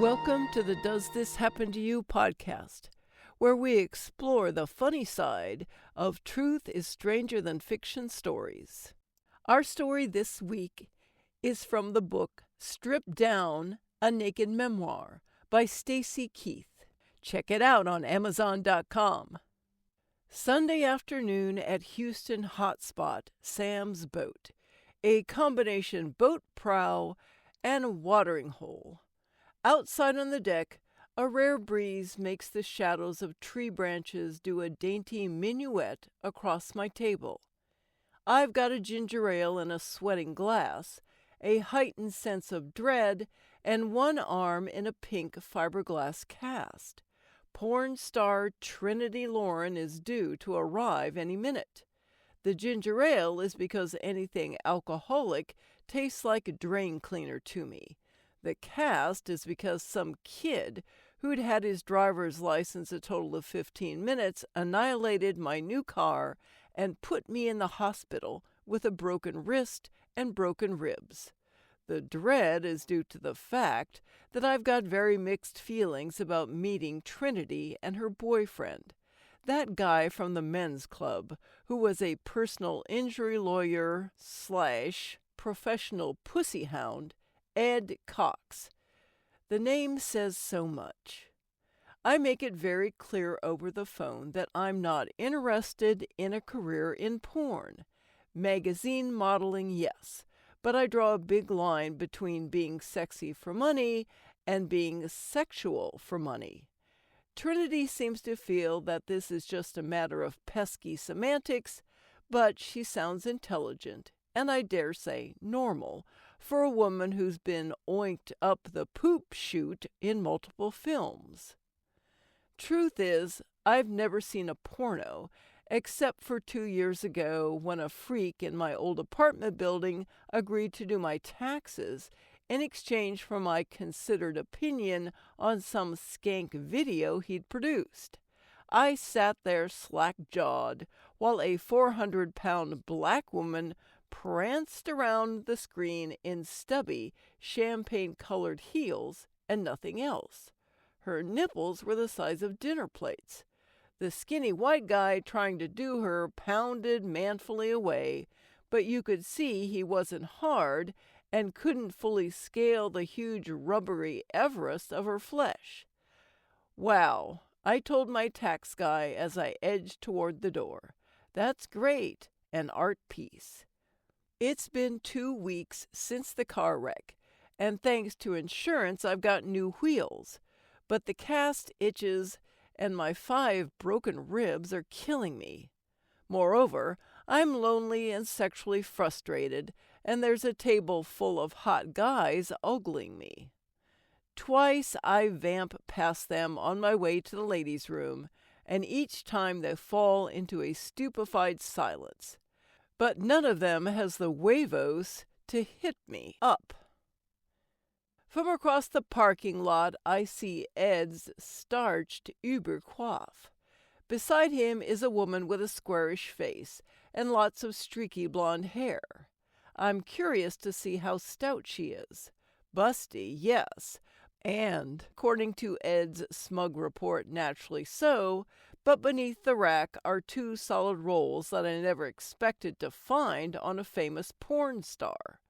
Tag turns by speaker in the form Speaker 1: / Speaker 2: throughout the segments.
Speaker 1: Welcome to the Does This Happen to You podcast, where we explore the funny side of truth is stranger than fiction stories. Our story this week is from the book Stripped Down, A Naked Memoir by Stacy Keith. Check it out on Amazon.com. Sunday afternoon at Houston hotspot Sam's Boat, a combination boat prow and watering hole. Outside on the deck, a rare breeze makes the shadows of tree branches do a dainty minuet across my table. I've got a ginger ale in a sweating glass, a heightened sense of dread, and one arm in a pink fiberglass cast. Porn star Trinity Lauren is due to arrive any minute. The ginger ale is because anything alcoholic tastes like a drain cleaner to me. The cast is because some kid who'd had his driver's license a total of 15 minutes annihilated my new car and put me in the hospital with a broken wrist and broken ribs. The dread is due to the fact that I've got very mixed feelings about meeting Trinity and her boyfriend, that guy from the men's club who was a personal injury lawyer / professional pussy hound, Ed Cox. The name says so much. I make it very clear over the phone that I'm not interested in a career in porn. Magazine modeling, yes, but I draw a big line between being sexy for money and being sexual for money. Trinity seems to feel that this is just a matter of pesky semantics, but she sounds intelligent, and I dare say normal, for a woman who's been oinked up the poop chute in multiple films. Truth is, I've never seen a porno, except for 2 years ago when a freak in my old apartment building agreed to do my taxes in exchange for my considered opinion on some skank video he'd produced. I sat there slack-jawed while a 400-pound black woman pranced around the screen in stubby, champagne-colored heels and nothing else. Her nipples were the size of dinner plates. The skinny white guy trying to do her pounded manfully away, but you could see he wasn't hard and couldn't fully scale the huge rubbery Everest of her flesh. Wow, I told my tax guy as I edged toward the door. That's great, an art piece. It's been 2 weeks since the car wreck, and thanks to insurance I've got new wheels, but the cast itches and my 5 broken ribs are killing me. Moreover, I'm lonely and sexually frustrated, and there's a table full of hot guys ogling me. Twice I vamp past them on my way to the ladies' room, and each time they fall into a stupefied silence. But none of them has the huevos to hit me up. From across the parking lot, I see Ed's starched Ubercoif. Beside him is a woman with a squarish face and lots of streaky blonde hair. I'm curious to see how stout she is. Busty, yes, and, according to Ed's smug report, naturally so, but beneath the rack are 2 solid rolls that I never expected to find on a famous porn star.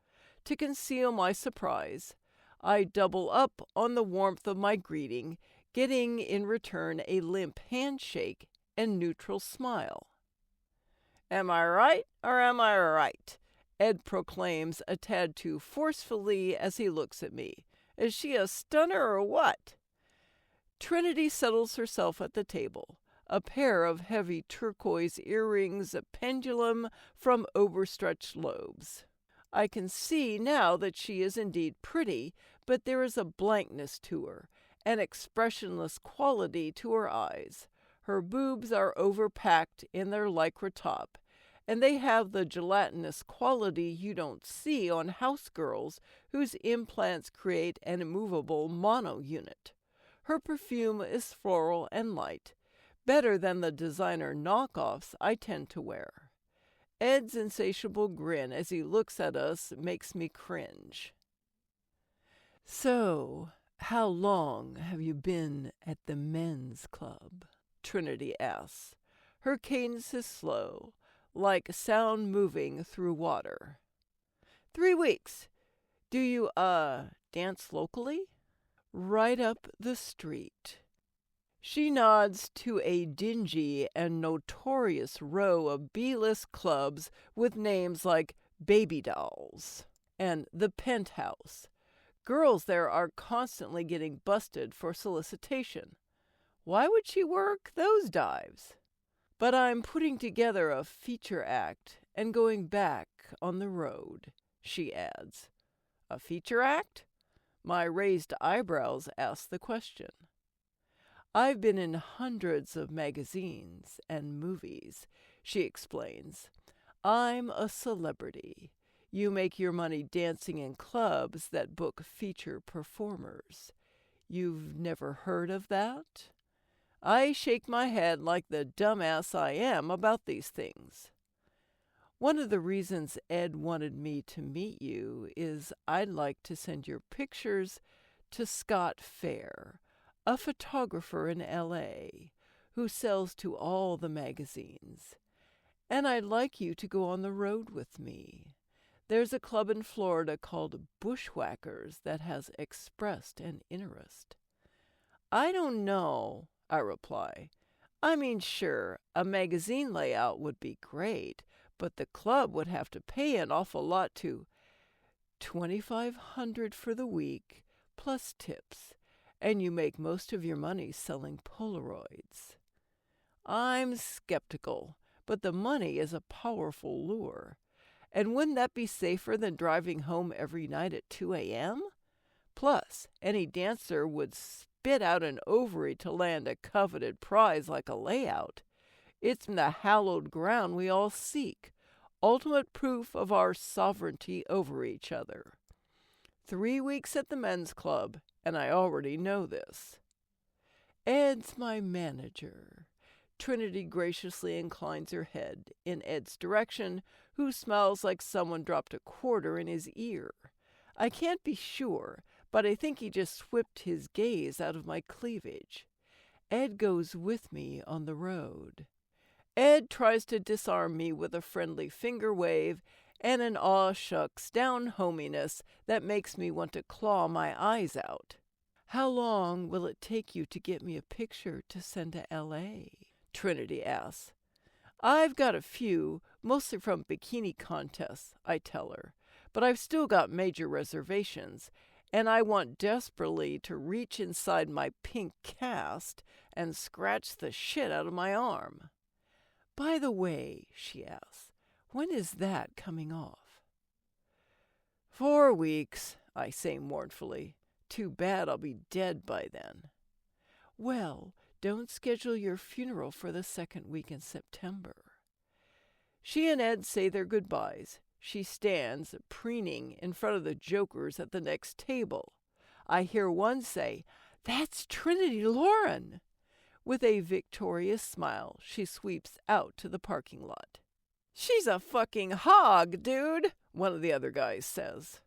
Speaker 1: To conceal my surprise, I double up on the warmth of my greeting, getting in return a limp handshake and neutral smile. "Am I right, or am I right?" Ed proclaims a tad too forcefully as he looks at me. "Is she a stunner or what?" Trinity settles herself at the table. A pair of heavy turquoise earrings, a pendulum from overstretched lobes. I can see now that she is indeed pretty, but there is a blankness to her, an expressionless quality to her eyes. Her boobs are overpacked in their lycra top, and they have the gelatinous quality you don't see on house girls whose implants create an immovable mono unit. Her perfume is floral and light, better than the designer knockoffs I tend to wear. Ed's insatiable grin as he looks at us makes me cringe. "So, How long have you been at the men's club? Trinity asks. Her cadence is slow, like sound moving through water. 3 weeks. Do you, dance locally? Right up the street. She nods to a dingy and notorious row of B-list clubs with names like Baby Dolls and The Penthouse. Girls there are constantly getting busted for solicitation. Why would she work those dives? But I'm putting together a feature act and going back on the road, she adds. A feature act? My raised eyebrows ask the question. I've been in hundreds of magazines and movies, she explains. I'm a celebrity. You make your money dancing in clubs that book feature performers. You've never heard of that? I shake my head like the dumbass I am about these things. One of the reasons Ed wanted me to meet you is I'd like to send your pictures to Scott Fair, a photographer in L.A. who sells to all the magazines. And I'd like you to go on the road with me. There's a club in Florida called Bushwhackers that has expressed an interest. I don't know, I reply. I mean, sure, a magazine layout would be great, but the club would have to pay an awful lot to $2,500 for the week, plus tips, and you make most of your money selling Polaroids. I'm skeptical, but the money is a powerful lure. And wouldn't that be safer than driving home every night at 2 a.m.? Plus, any dancer would spit out an ovary to land a coveted prize like a layout. It's the hallowed ground we all seek, ultimate proof of our sovereignty over each other. 3 weeks at the men's club, and I already know this. Ed's my manager. Trinity graciously inclines her head in Ed's direction, who smells like someone dropped a quarter in his ear. I can't be sure, but I think he just whipped his gaze out of my cleavage. Ed goes with me on the road. Ed tries to disarm me with a friendly finger wave and an aw shucks down hominess that makes me want to claw my eyes out. How long will it take you to get me a picture to send to L.A.? Trinity asks. I've got a few, mostly from bikini contests, I tell her, but I've still got major reservations, and I want desperately to reach inside my pink cast and scratch the shit out of my arm. By the way, she asks, when is that coming off? 4 weeks, I say mournfully. Too bad I'll be dead by then. Well, don't schedule your funeral for the 2nd week in September. She and Ed say their goodbyes. She stands, preening, in front of the jokers at the next table. I hear one say, "That's Trinity Lauren." With a victorious smile, she sweeps out to the parking lot. "She's a fucking hog, dude," one of the other guys says.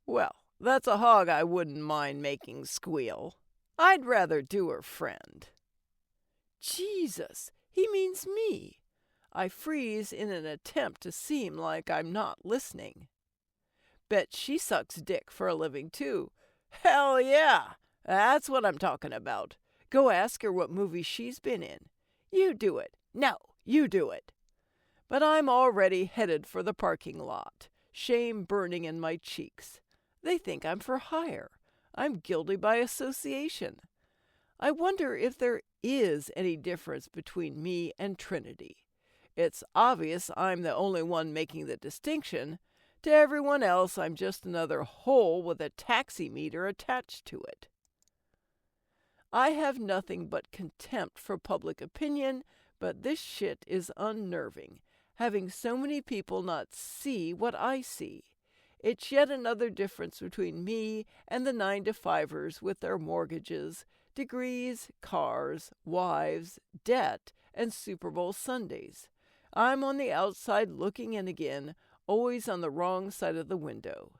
Speaker 1: Well, that's a hog I wouldn't mind making squeal. I'd rather do her friend. Jesus, he means me. I freeze in an attempt to seem like I'm not listening. Bet she sucks dick for a living, too. Hell yeah, that's what I'm talking about. Go ask her what movie she's been in. You do it. No, you do it. But I'm already headed for the parking lot, shame burning in my cheeks. They think I'm for hire. I'm guilty by association. I wonder if there is any difference between me and Trinity. It's obvious I'm the only one making the distinction. To everyone else, I'm just another hole with a taxi meter attached to it. I have nothing but contempt for public opinion, but this shit is unnerving, having so many people not see what I see. It's yet another difference between me and the 9-to-5ers with their mortgages, degrees, cars, wives, debt, and Super Bowl Sundays. I'm on the outside looking in again, always on the wrong side of the window.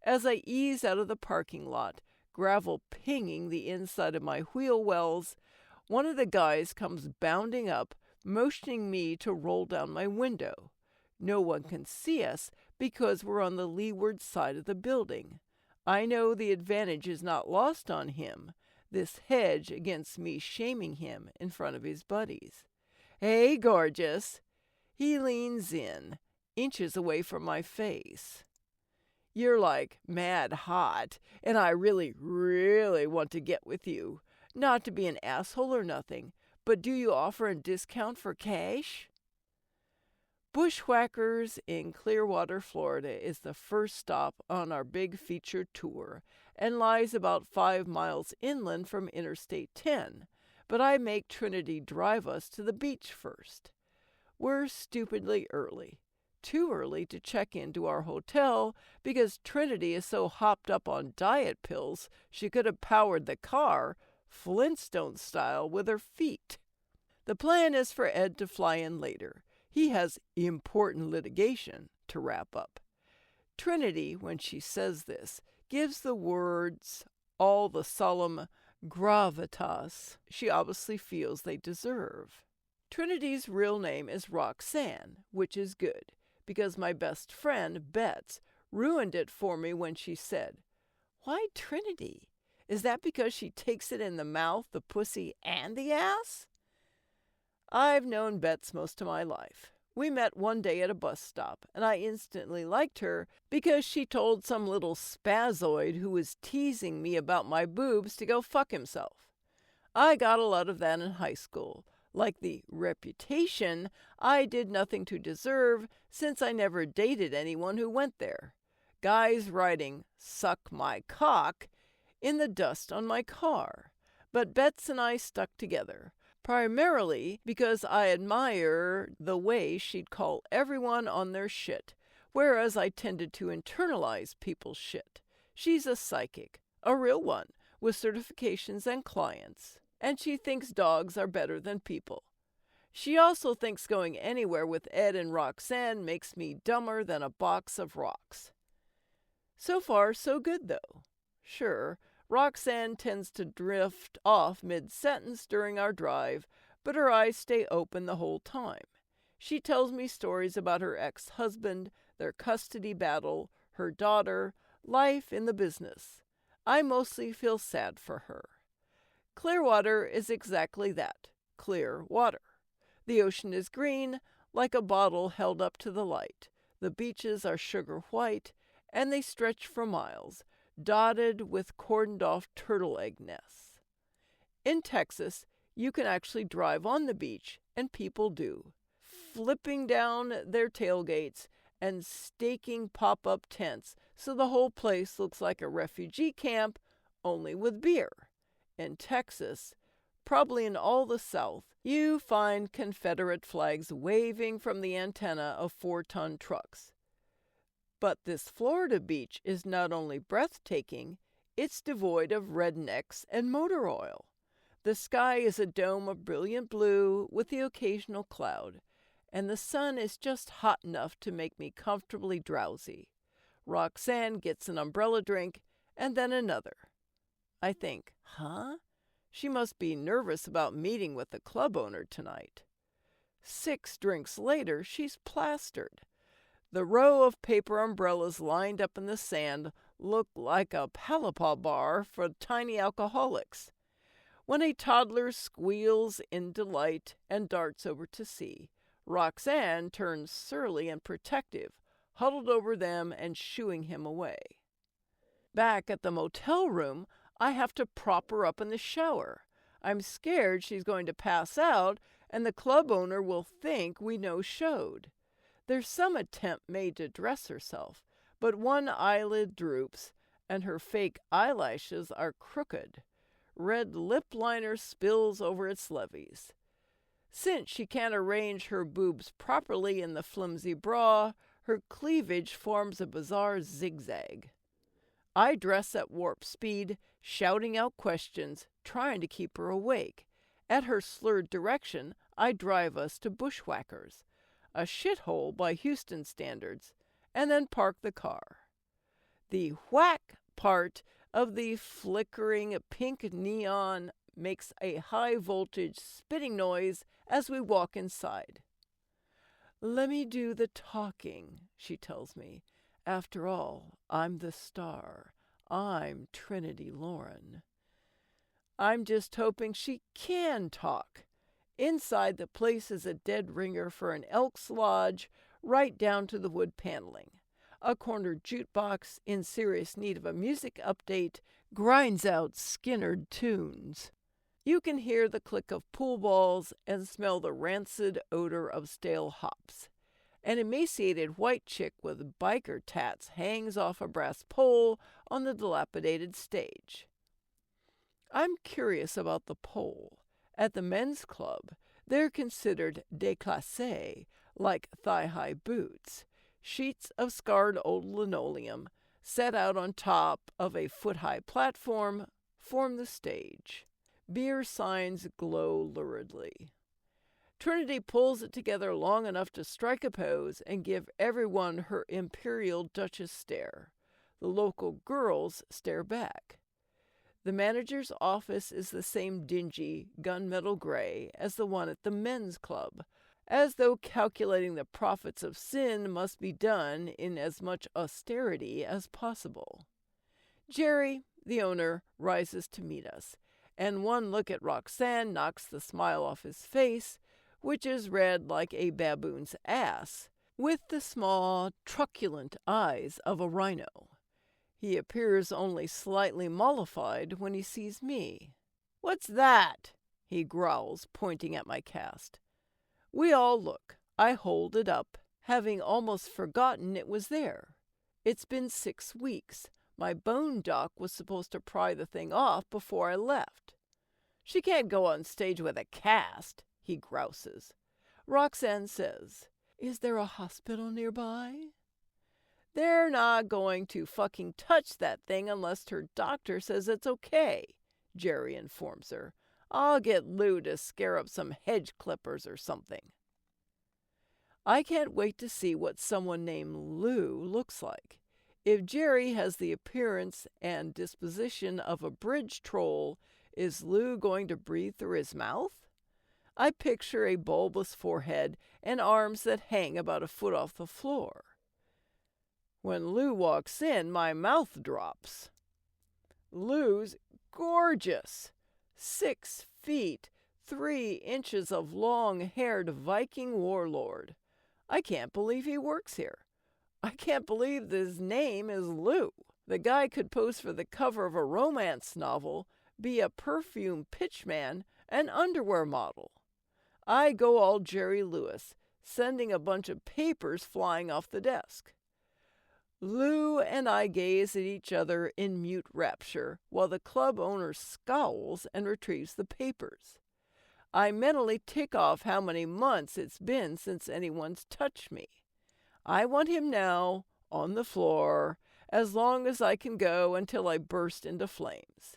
Speaker 1: As I ease out of the parking lot, gravel pinging the inside of my wheel wells, one of the guys comes bounding up, motioning me to roll down my window. No one can see us because we're on the leeward side of the building. I know the advantage is not lost on him, this hedge against me shaming him in front of his buddies. "Hey, gorgeous." He leans in, inches away from my face. "You're like mad hot, and I really, really want to get with you. Not to be an asshole or nothing, but do you offer a discount for cash?" Bushwhackers in Clearwater, Florida is the first stop on our big feature tour and lies about 5 miles inland from Interstate 10, but I make Trinity drive us to the beach first. We're stupidly early. Too early to check into our hotel because Trinity is so hopped up on diet pills she could have powered the car, Flintstone style, with her feet. The plan is for Ed to fly in later. He has important litigation to wrap up. Trinity, when she says this, gives the words all the solemn gravitas she obviously feels they deserve. Trinity's real name is Roxanne, which is good, because my best friend, Betts, ruined it for me when she said, "Why Trinity? Is that because she takes it in the mouth, the pussy, and the ass?" I've known Betts most of my life. We met one day at a bus stop, and I instantly liked her because she told some little spazoid who was teasing me about my boobs to go fuck himself. I got a lot of that in high school, like the reputation I did nothing to deserve since I never dated anyone who went there. Guys writing, "Suck my cock," in the dust on my car. But Betts and I stuck together, primarily because I admire the way she'd call everyone on their shit, whereas I tended to internalize people's shit. She's a psychic, a real one, with certifications and clients, and she thinks dogs are better than people. She also thinks going anywhere with Ed and Roxanne makes me dumber than a box of rocks. So far, so good, though. Sure, Roxanne tends to drift off mid-sentence during our drive, but her eyes stay open the whole time. She tells me stories about her ex-husband, their custody battle, her daughter, life in the business. I mostly feel sad for her. Clearwater is exactly that, clear water. The ocean is green, like a bottle held up to the light. The beaches are sugar white, and they stretch for miles, dotted with cordoned-off turtle egg nests. In Texas, you can actually drive on the beach, and people do, flipping down their tailgates and staking pop-up tents so the whole place looks like a refugee camp, only with beer. In Texas, probably in all the South, you find Confederate flags waving from the antenna of 4-ton trucks. But this Florida beach is not only breathtaking, it's devoid of rednecks and motor oil. The sky is a dome of brilliant blue with the occasional cloud, and the sun is just hot enough to make me comfortably drowsy. Roxanne gets an umbrella drink and then another. I think, huh? She must be nervous about meeting with the club owner tonight. 6 drinks later, she's plastered. The row of paper umbrellas lined up in the sand look like a Palapa bar for tiny alcoholics. When a toddler squeals in delight and darts over to sea, Roxanne turns surly and protective, huddled over them and shooing him away. Back at the motel room, I have to prop her up in the shower. I'm scared she's going to pass out and the club owner will think we no-showed. There's some attempt made to dress herself, but one eyelid droops and her fake eyelashes are crooked. Red lip liner spills over its levees. Since she can't arrange her boobs properly in the flimsy bra, her cleavage forms a bizarre zigzag. I dress at warp speed, shouting out questions, trying to keep her awake. At her slurred direction, I drive us to Bushwhackers, a shithole by Houston standards, and then park the car. The whack part of the flickering pink neon makes a high-voltage spitting noise as we walk inside. "Let me do the talking," she tells me. "After all, I'm the star. I'm Trinity Lauren." I'm just hoping she can talk. Inside, the place is a dead ringer for an Elks Lodge, right down to the wood paneling. A corner jukebox, in serious need of a music update, grinds out Skinnerd tunes. You can hear the click of pool balls and smell the rancid odor of stale hops. An emaciated white chick with biker tats hangs off a brass pole on the dilapidated stage. I'm curious about the pole. At the men's club, they're considered déclassés, like thigh-high boots. Sheets of scarred old linoleum, set out on top of a foot-high platform, form the stage. Beer signs glow luridly. Trinity pulls it together long enough to strike a pose and give everyone her imperial duchess stare. The local girls stare back. The manager's office is the same dingy, gunmetal gray as the one at the men's club, as though calculating the profits of sin must be done in as much austerity as possible. Jerry, the owner, rises to meet us, and one look at Roxanne knocks the smile off his face, which is red like a baboon's ass, with the small, truculent eyes of a rhino. He appears only slightly mollified when he sees me. "What's that?" he growls, pointing at my cast. We all look. I hold it up, having almost forgotten it was there. It's been 6 weeks. My bone doc was supposed to pry the thing off before I left. "She can't go on stage with a cast," he grouses. Roxanne says, "Is there a hospital nearby?" "They're not going to fucking touch that thing unless her doctor says it's okay," Jerry informs her. "I'll get Lou to scare up some hedge clippers or something." I can't wait to see what someone named Lou looks like. If Jerry has the appearance and disposition of a bridge troll, is Lou going to breathe through his mouth? I picture a bulbous forehead and arms that hang about a foot off the floor. When Lou walks in, my mouth drops. Lou's gorgeous. 6 feet, 3 inches of long-haired Viking warlord. I can't believe he works here. I can't believe his name is Lou. The guy could pose for the cover of a romance novel, be a perfume pitchman, an underwear model. I go all Jerry Lewis, sending a bunch of papers flying off the desk. Lou and I gaze at each other in mute rapture, while the club owner scowls and retrieves the papers. I mentally tick off how many months it's been since anyone's touched me. I want him now, on the floor, as long as I can go until I burst into flames.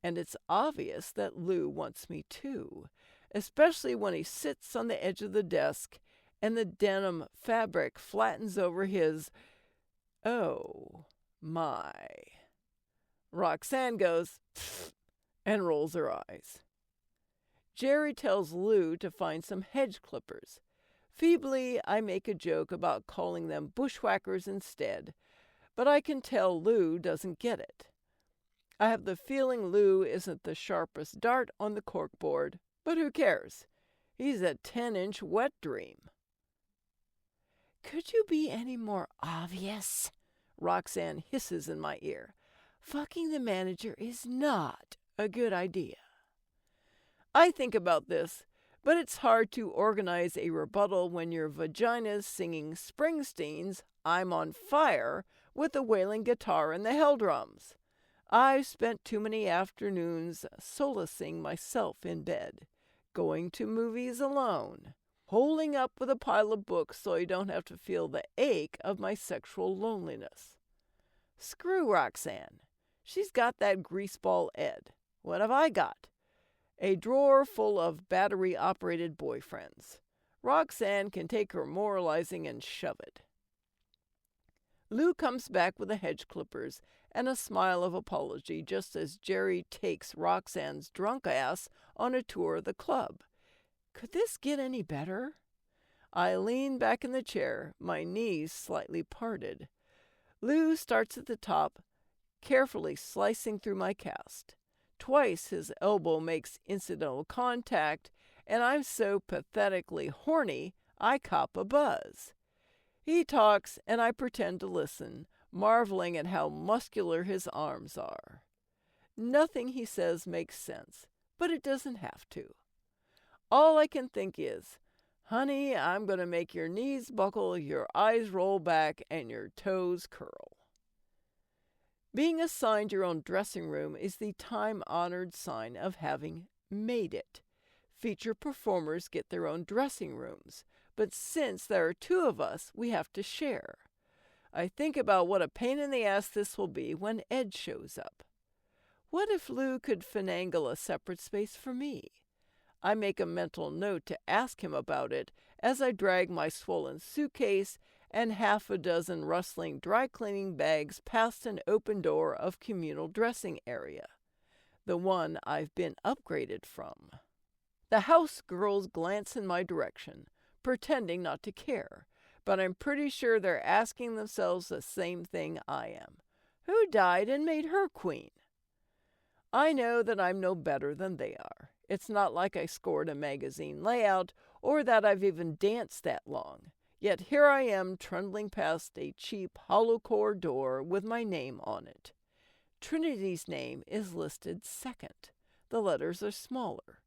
Speaker 1: And it's obvious that Lou wants me too, especially when he sits on the edge of the desk and the denim fabric flattens over his... Oh, my. Roxanne goes, "Pfft," and rolls her eyes. Jerry tells Lou to find some hedge clippers. Feebly, I make a joke about calling them bushwhackers instead, but I can tell Lou doesn't get it. I have the feeling Lou isn't the sharpest dart on the corkboard, but who cares? He's a 10-inch wet dream. "Could you be any more obvious?" Roxanne hisses in my ear. "Fucking the manager is not a good idea." I think about this, but it's hard to organize a rebuttal when your vagina's singing Springsteen's "I'm on Fire" with a wailing guitar and the hell drums. I've spent too many afternoons solacing myself in bed, going to movies alone, holding up with a pile of books so I don't have to feel the ache of my sexual loneliness. Screw Roxanne. She's got that greaseball Ed. What have I got? A drawer full of battery-operated boyfriends. Roxanne can take her moralizing and shove it. Lou comes back with the hedge clippers, and a smile of apology just as Jerry takes Roxanne's drunk ass on a tour of the club. Could this get any better? I lean back in the chair, my knees slightly parted. Lou starts at the top, carefully slicing through my cast. Twice his elbow makes incidental contact, and I'm so pathetically horny, I cop a buzz. He talks, and I pretend to listen, marveling at how muscular his arms are. Nothing he says makes sense, but it doesn't have to. All I can think is, honey, I'm going to make your knees buckle, your eyes roll back, and your toes curl. Being assigned your own dressing room is the time-honored sign of having made it. Feature performers get their own dressing rooms, but since there are two of us, we have to share. I think about what a pain in the ass this will be when Ed shows up. What if Lou could finagle a separate space for me? I make a mental note to ask him about it as I drag my swollen suitcase and half a dozen rustling dry cleaning bags past an open door of communal dressing area, the one I've been upgraded from. The house girls glance in my direction, pretending not to care, but I'm pretty sure they're asking themselves the same thing I am. Who died and made her queen? I know that I'm no better than they are. It's not like I scored a magazine layout or that I've even danced that long. Yet here I am trundling past a cheap hollow-core door with my name on it. Trinity's name is listed second. The letters are smaller.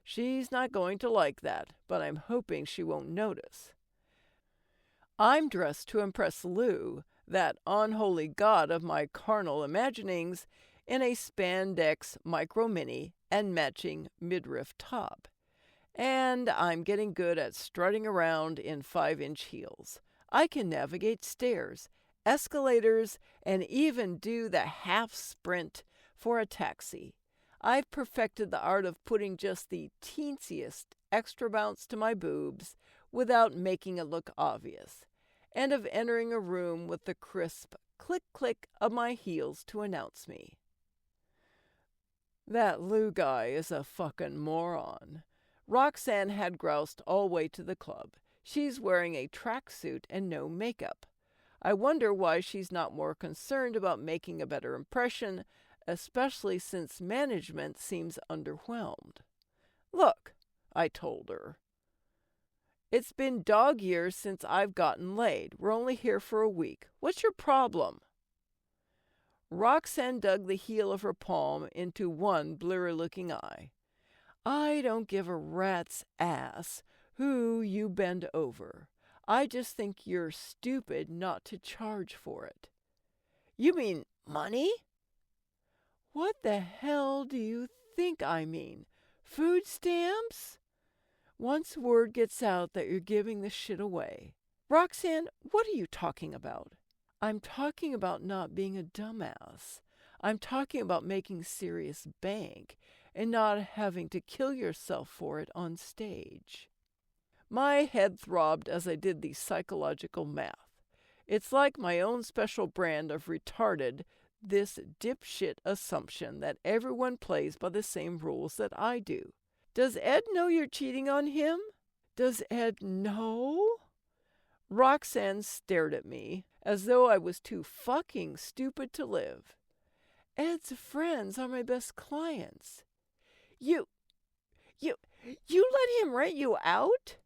Speaker 1: She's not going to like that, but I'm hoping she won't notice. I'm dressed to impress Lou, that unholy god of my carnal imaginings, in a spandex micro-mini and matching midriff top. And I'm getting good at strutting around in 5-inch heels. I can navigate stairs, escalators, and even do the half sprint for a taxi. I've perfected the art of putting just the teensiest extra bounce to my boobs without making it look obvious, and of entering a room with the crisp click-click of my heels to announce me. That Lou guy is a fucking moron. Roxanne had groused all way to the club. She's wearing a tracksuit and no makeup. I wonder why she's not more concerned about making a better impression, especially since management seems underwhelmed. Look, I told her. It's been dog years since I've gotten laid. We're only here for a week. What's your problem? Roxanne dug the heel of her palm into one bleary-looking eye. I don't give a rat's ass who you bend over. I just think you're stupid not to charge for it. You mean money? What the hell do you think I mean? Food stamps? Once word gets out that you're giving the shit away. Roxanne, what are you talking about? I'm talking about not being a dumbass. I'm talking about making serious bank and not having to kill yourself for it on stage. My head throbbed as I did the psychological math. It's like my own special brand of retarded, this dipshit assumption that everyone plays by the same rules that I do. Does Ed know you're cheating on him? Does Ed know? Roxanne stared at me as though I was too fucking stupid to live. Ed's friends are my best clients. You let him rent you out?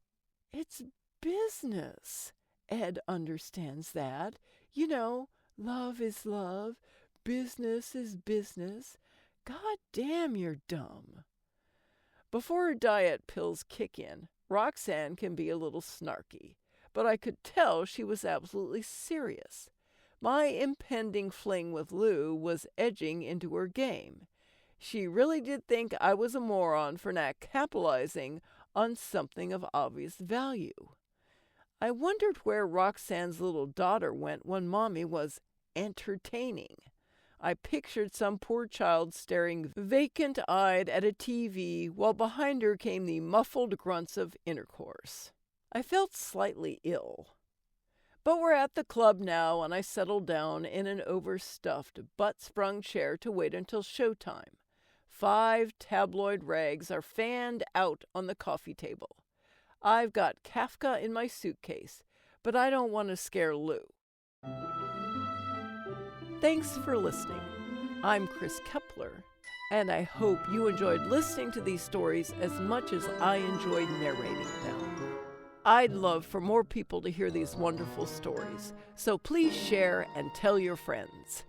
Speaker 1: It's business. Ed understands that. You know, love is love, business is business. God damn, you're dumb. Before her diet pills kick in, Roxanne can be a little snarky, but I could tell she was absolutely serious. My impending fling with Lou was edging into her game. She really did think I was a moron for not capitalizing on something of obvious value. I wondered where Roxanne's little daughter went when Mommy was entertaining. I pictured some poor child staring vacant-eyed at a TV while behind her came the muffled grunts of intercourse. I felt slightly ill. But we're at the club now, and I settle down in an overstuffed, butt-sprung chair to wait until showtime. 5 tabloid rags are fanned out on the coffee table. I've got Kafka in my suitcase, but I don't want to scare Lou. Thanks for listening. I'm Chris Kepler, and I hope you enjoyed listening to these stories as much as I enjoyed narrating them. I'd love for more people to hear these wonderful stories, so please share and tell your friends.